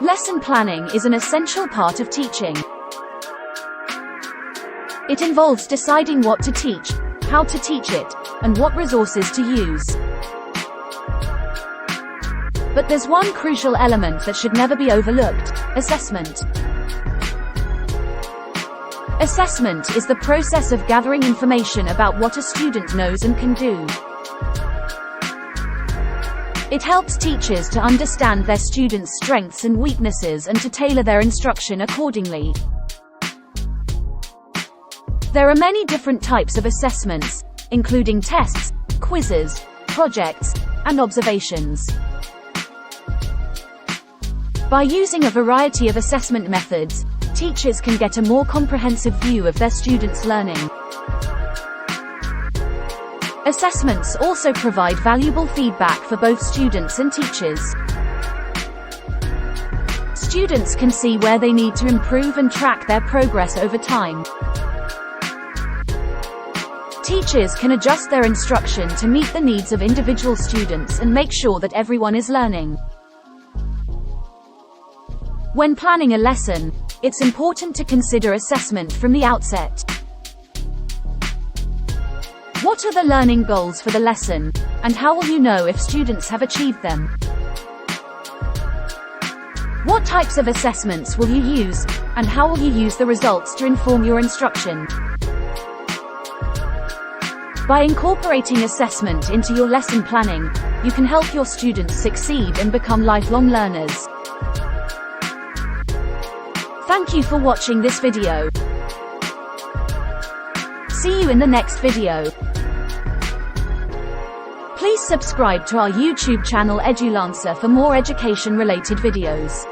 Lesson planning is an essential part of teaching. It involves deciding what to teach, how to teach it, and what resources to use. But there's one crucial element that should never be overlooked: assessment. Assessment is the process of gathering information about what a student knows and can do. It helps teachers to understand their students' strengths and weaknesses and to tailor their instruction accordingly. There are many different types of assessments, including tests, quizzes, projects, and observations. By using a variety of assessment methods, teachers can get a more comprehensive view of their students' learning. Assessments also provide valuable feedback for both students and teachers. Students can see where they need to improve and track their progress over time. Teachers can adjust their instruction to meet the needs of individual students and make sure that everyone is learning. When planning a lesson, it's important to consider assessment from the outset. What are the learning goals for the lesson, and how will you know if students have achieved them? What types of assessments will you use, and how will you use the results to inform your instruction? By incorporating assessment into your lesson planning, you can help your students succeed and become lifelong learners. Thank you for watching this video. See you in the next video. Please subscribe to our YouTube channel Edulancer for more education-related videos.